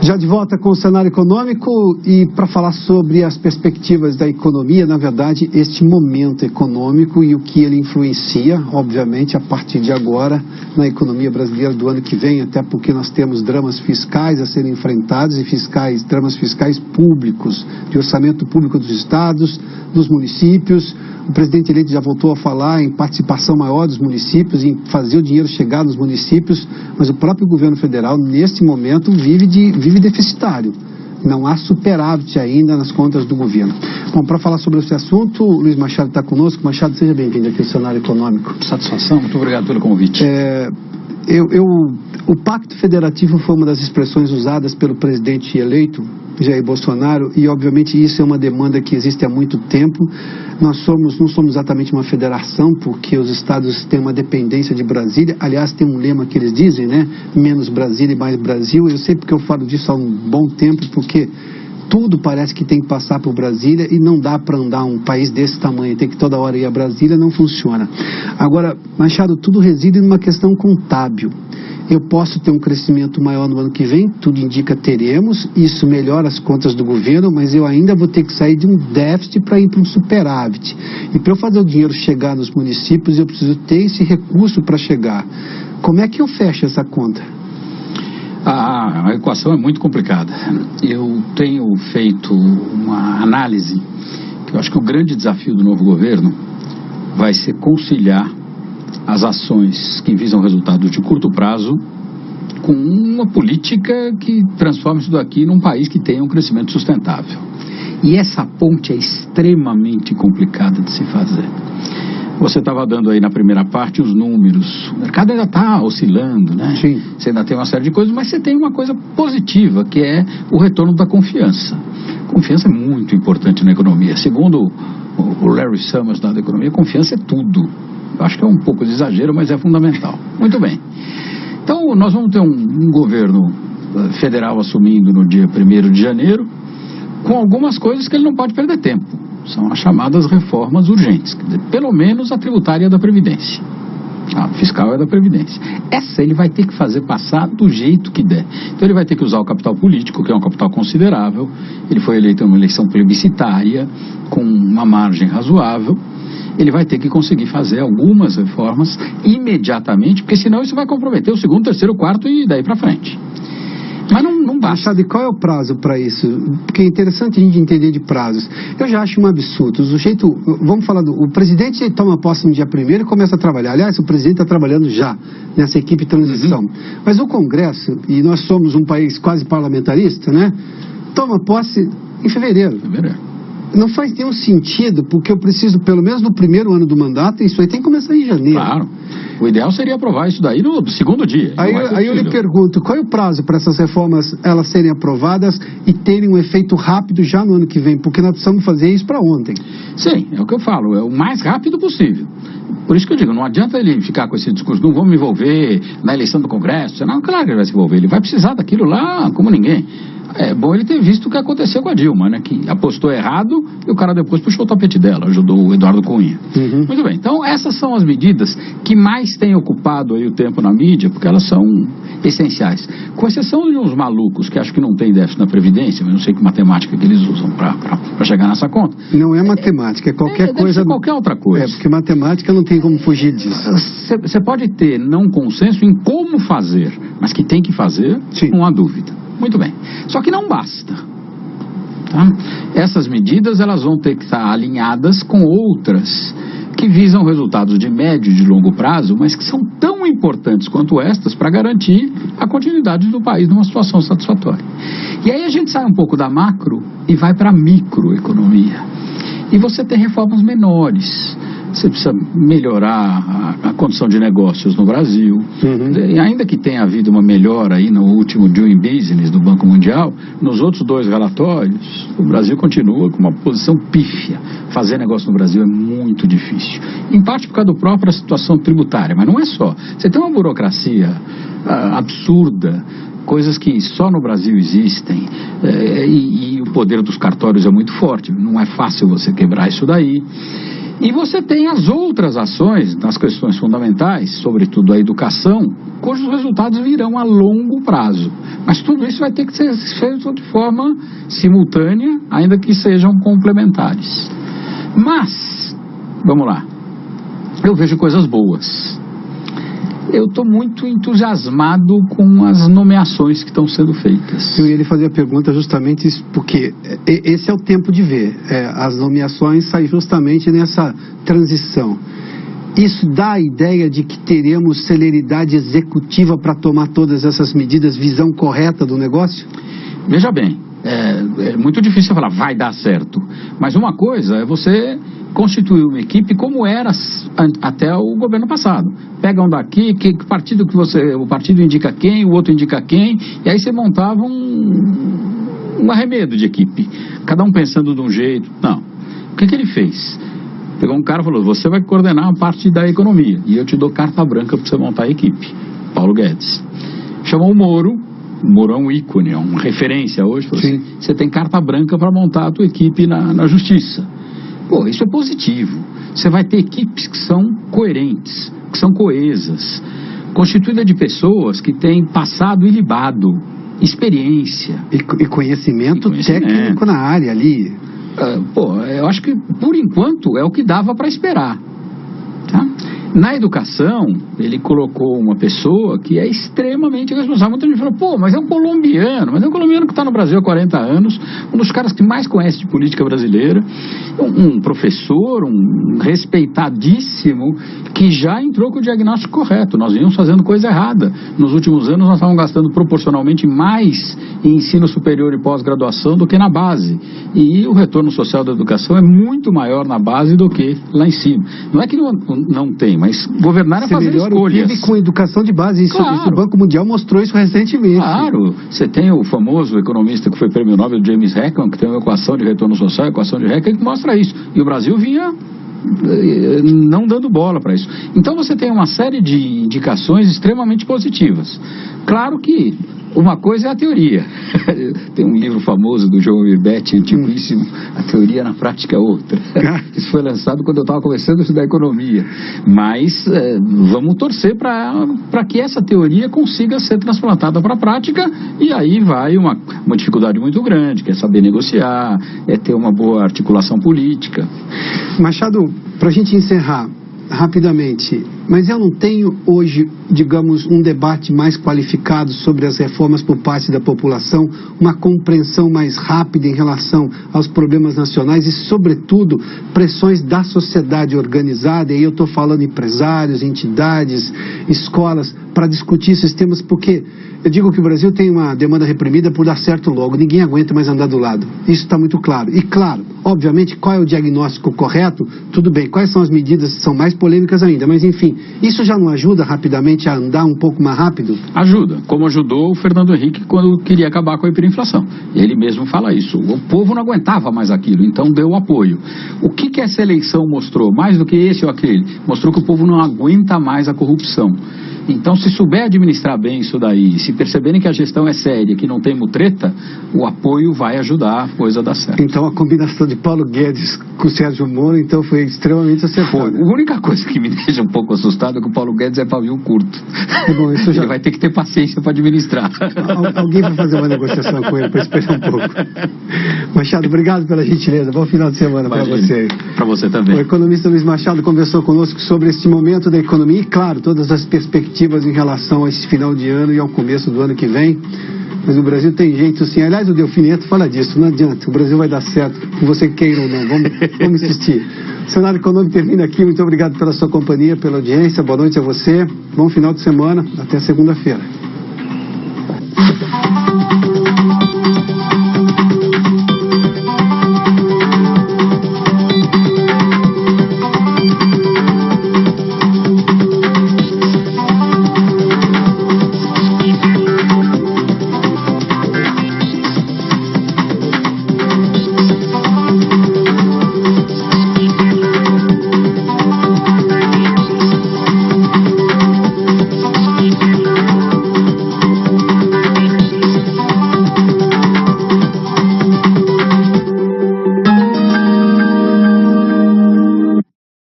Já de volta com o cenário econômico e para falar sobre as perspectivas da economia, na verdade, este momento econômico e o que ele influencia, obviamente, a partir de agora, na economia brasileira do ano que vem, até porque nós temos dramas fiscais a serem enfrentados e dramas fiscais públicos, de orçamento público dos estados, dos municípios. O presidente eleito já voltou a falar em participação maior dos municípios, em fazer o dinheiro chegar nos municípios, mas o próprio governo federal, neste momento, vive deficitário. Não há superávit ainda nas contas do governo. Bom, para falar sobre esse assunto, o Luiz Machado está conosco. Machado, seja bem-vindo aqui ao cenário econômico. Satisfação, muito obrigado pelo convite. O Pacto Federativo foi uma das expressões usadas pelo presidente eleito, Jair Bolsonaro, e obviamente isso é uma demanda que existe há muito tempo. Não somos exatamente uma federação, porque os estados têm uma dependência de Brasília. Aliás, tem um lema que eles dizem, né? Menos Brasília e mais Brasil. Eu sei porque eu falo disso há um bom tempo, porque tudo parece que tem que passar por Brasília e não dá para andar um país desse tamanho, tem que toda hora ir a Brasília, não funciona. Agora, Machado, tudo reside numa questão contábil. Eu posso ter um crescimento maior no ano que vem, tudo indica teremos, isso melhora as contas do governo, mas eu ainda vou ter que sair de um déficit para ir para um superávit. E para eu fazer o dinheiro chegar nos municípios, eu preciso ter esse recurso para chegar. Como é que eu fecho essa conta? A equação é muito complicada. Eu tenho feito uma análise que eu acho que o grande desafio do novo governo vai ser conciliar as ações que visam resultados de curto prazo com uma política que transforme isso daqui num país que tenha um crescimento sustentável. E essa ponte é extremamente complicada de se fazer. Você estava dando aí na primeira parte os números. O mercado ainda está oscilando, né? Sim. Você ainda tem uma série de coisas, mas você tem uma coisa positiva, que é o retorno da confiança. Confiança é muito importante na economia. Segundo o Larry Summers da economia, confiança é tudo. Eu acho que é um pouco de exagero, mas é fundamental. Muito bem. Então, nós vamos ter um governo federal assumindo no dia 1º de janeiro, com algumas coisas que ele não pode perder tempo. São as chamadas reformas urgentes, quer dizer, pelo menos a tributária e a da Previdência. A fiscal é da Previdência. Essa ele vai ter que fazer passar do jeito que der. Então ele vai ter que usar o capital político, que é um capital considerável. Ele foi eleito em uma eleição plebiscitária, com uma margem razoável. Ele vai ter que conseguir fazer algumas reformas imediatamente, porque senão isso vai comprometer o 2º, 3º, 4º e daí para frente. Mas não basta. Machado, e qual é o prazo para isso? Porque é interessante a gente entender de prazos. Eu já acho um absurdo. O sujeito, vamos falar o presidente toma posse no dia 1º e começa a trabalhar. Aliás, o presidente está trabalhando já nessa equipe de transição. Mas o Congresso, e nós somos um país quase parlamentarista, né? Toma posse em fevereiro. Não faz nenhum sentido, porque eu preciso, pelo menos no 1º ano do mandato, isso aí tem que começar em janeiro. Claro. O ideal seria aprovar isso daí no 2º dia. Aí eu lhe pergunto, qual é o prazo para essas reformas elas serem aprovadas e terem um efeito rápido já no ano que vem? Porque nós precisamos fazer isso para ontem. Sim, é o que eu falo, é o mais rápido possível. Por isso que eu digo, não adianta ele ficar com esse discurso, não vou me envolver na eleição do Congresso. Não, claro que ele vai se envolver, ele vai precisar daquilo lá como ninguém. É bom ele ter visto o que aconteceu com a Dilma, né? Que apostou errado e o cara depois puxou o tapete dela, ajudou o Eduardo Cunha. Muito bem, então essas são as medidas que mais têm ocupado aí o tempo na mídia, porque elas são essenciais. Com exceção de uns malucos que acham que não tem déficit na Previdência, mas não sei que matemática que eles usam para chegar nessa conta. Não é matemática, é qualquer coisa. Deve ser qualquer outra coisa. Porque matemática não tem como fugir disso. Você pode ter não consenso em como fazer, mas que tem que fazer, sim, não há dúvida. Muito bem. Só que não basta. Tá? Essas medidas elas vão ter que estar alinhadas com outras que visam resultados de médio e de longo prazo, mas que são tão importantes quanto estas para garantir a continuidade do país numa situação satisfatória. E aí a gente sai um pouco da macro e vai para a microeconomia. E você tem reformas menores. Você precisa melhorar a condição de negócios no Brasil. E ainda que tenha havido uma melhora aí no último Doing Business do Banco Mundial, nos outros 2 relatórios, o Brasil continua com uma posição pífia. Fazer negócio no Brasil é muito difícil. Em parte por causa da própria situação tributária, mas não é só. Você tem uma burocracia absurda, coisas que só no Brasil existem, e o poder dos cartórios é muito forte. Não é fácil você quebrar isso daí. E você tem as outras ações, nas questões fundamentais, sobretudo a educação, cujos resultados virão a longo prazo. Mas tudo isso vai ter que ser feito de forma simultânea, ainda que sejam complementares. Mas, vamos lá, eu vejo coisas boas. Eu estou muito entusiasmado com as nomeações que estão sendo feitas. Eu ia lhe fazer a pergunta justamente isso, porque esse é o tempo de ver. As nomeações saem justamente nessa transição. Isso dá a ideia de que teremos celeridade executiva para tomar todas essas medidas, visão correta do negócio? Veja bem, é muito difícil falar vai dar certo, mas uma coisa é você constituir uma equipe como era até o governo passado. Pega um daqui, que partido que o partido indica quem, o outro indica quem, e aí você montava um arremedo de equipe, cada um pensando de um jeito. Não. O que ele fez? Pegou um cara e falou, você vai coordenar a parte da economia, e eu te dou carta branca para você montar a equipe. Paulo Guedes. Chamou o Moro é um ícone, é uma referência hoje. Falou assim, você tem carta branca para montar a tua equipe na justiça. Pô, isso é positivo. Você vai ter equipes que são coerentes, que são coesas, constituídas de pessoas que têm passado ilibado, experiência. E conhecimento técnico na área ali. Eu acho que, por enquanto, é o que dava para esperar. Tá? Na educação, ele colocou uma pessoa que é extremamente responsável. Muita gente falou, mas é um colombiano. Mas é um colombiano que está no Brasil há 40 anos, um dos caras que mais conhece de política brasileira, um professor, um respeitadíssimo, que já entrou com o diagnóstico correto. Nós vínhamos fazendo coisa errada. Nos últimos anos, nós estávamos gastando proporcionalmente mais em ensino superior e pós-graduação do que na base. E o retorno social da educação é muito maior na base do que lá em cima. Não é que não tem, mas governar é fazer escolhas. Você com educação de base, claro. Isso o Banco Mundial mostrou isso recentemente. Claro, você tem o famoso economista que foi prêmio Nobel, James Heckman, que tem uma equação de retorno social, a equação de Heckman, que mostra isso. E o Brasil vinha não dando bola para isso. Então você tem uma série de indicações extremamente positivas. Claro que uma coisa é a teoria. Tem um livro famoso do João Mirbetti, antiquíssimo, A Teoria na Prática é Outra. Isso foi lançado quando eu estava começando a estudar economia. Mas vamos torcer para que essa teoria consiga ser transplantada para a prática, e aí vai uma dificuldade muito grande, que é saber negociar, é ter uma boa articulação política. Machado, para a gente encerrar rapidamente, mas eu não tenho hoje, digamos, um debate mais qualificado sobre as reformas por parte da população, uma compreensão mais rápida em relação aos problemas nacionais e, sobretudo, pressões da sociedade organizada, e aí eu estou falando empresários, entidades, escolas, para discutir esses temas, porque eu digo que o Brasil tem uma demanda reprimida por dar certo logo, ninguém aguenta mais andar do lado, isso está muito claro. E claro, obviamente, qual é o diagnóstico correto? Tudo bem, quais são as medidas que são mais polêmicas ainda, mas enfim, isso já não ajuda rapidamente a andar um pouco mais rápido? Ajuda, como ajudou o Fernando Henrique quando queria acabar com a hiperinflação. Ele mesmo fala isso, o povo não aguentava mais aquilo, então deu apoio. O que essa eleição mostrou, mais do que esse ou aquele? Mostrou que o povo não aguenta mais a corrupção. Então, se souber administrar bem isso daí, se perceberem que a gestão é séria, que não tem mutreta, o apoio vai ajudar a coisa a dar certo. Então, a combinação de Paulo Guedes com o Sérgio Moro, então, foi extremamente acertada. A única coisa que me deixa um pouco assustado é que o Paulo Guedes é pavio curto. Bom, isso já... Ele vai ter que ter paciência para administrar. Alguém vai fazer uma negociação com ele para esperar um pouco. Machado, obrigado pela gentileza. Bom final de semana para você. Para você também. O economista Luiz Machado conversou conosco sobre este momento da economia e, claro, todas as perspectivas em relação a esse final de ano e ao começo do ano que vem. Mas o Brasil tem jeito sim. Aliás, o Delfim Neto fala disso, não adianta, o Brasil vai dar certo, que você queira ou não, vamos insistir. O Cenário Econômico termina aqui, muito obrigado pela sua companhia, pela audiência, boa noite a você, bom final de semana, até segunda-feira.